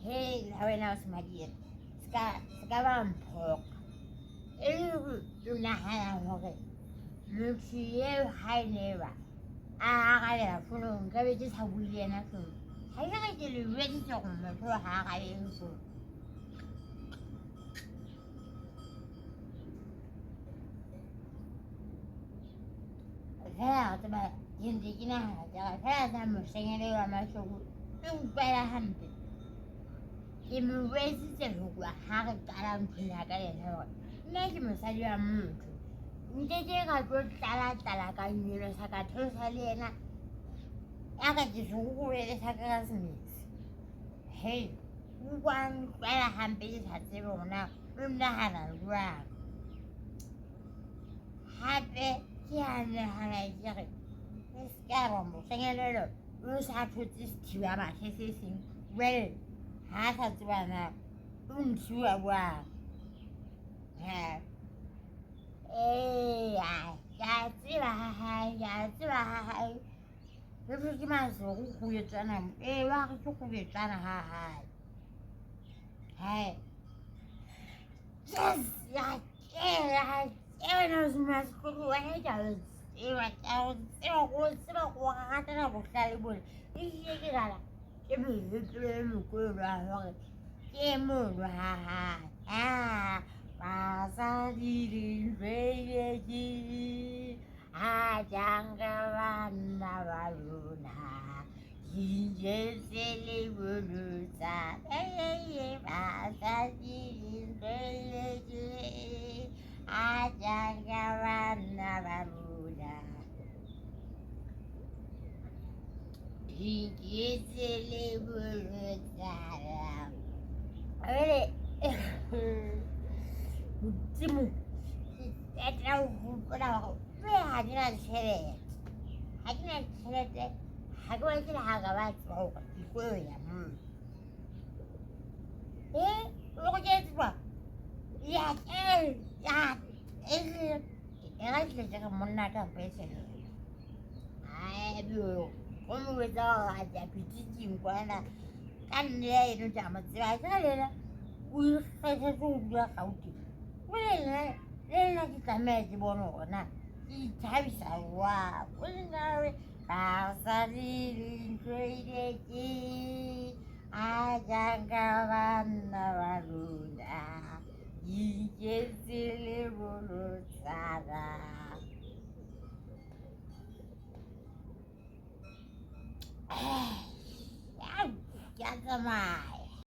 Hey, lawenaos maliit. Sekarang pok. Itu nahan hoke. Lucie hai neva. Kaya puno gabi just hawili na ko. Kaya ka jeli ready to ko mo ko kaya ko. Kaya tama hindi kinahaja. Kaya sa mo singere wa masuk. Yung pera hampi. Imu ready to ko haka karam pinagaya na. Hindi mo sa iyo mo. Hindi 제가 그 따라가 있는 사가 들살리나 아가지 중국에 사가갔습니다. 헤이 우관 빼라 한 빼지 사지로나 음나하나 우라 하베 기한을 하나 이제 스카로 뭐 생일을 의사 조지 지와마 세세신 웰 하사지와나 지와와 해呀，这吧还呀，这吧还，这不是嘛是胡也转了，我就胡也转了还，yes 呀，那是嘛是胡还叫，我还在那不干了不，你些个啦，这不鬼了，这么啊。Pasadirin reyeji ajanggawana waluna jinjesele bulusa pasadirin reyeji ajanggawana waluna jinjesele bulusa Timu, 왜 하지나 세래? 하지나 세래 하고 있을 하가와 뭐 이거야. 이거 제일 좋아. 야, 내가 진짜 못 나가 배세. 아이고, 오늘부터 아자 비치진 거나 딴데 이런 잠을 자야 우리 회사 좀 우리가 가오지. 왜 kita meji bono na I tabisa wa wala pasadirin kuireji ajanggawan nawaruna ijesile bulu sada ya sama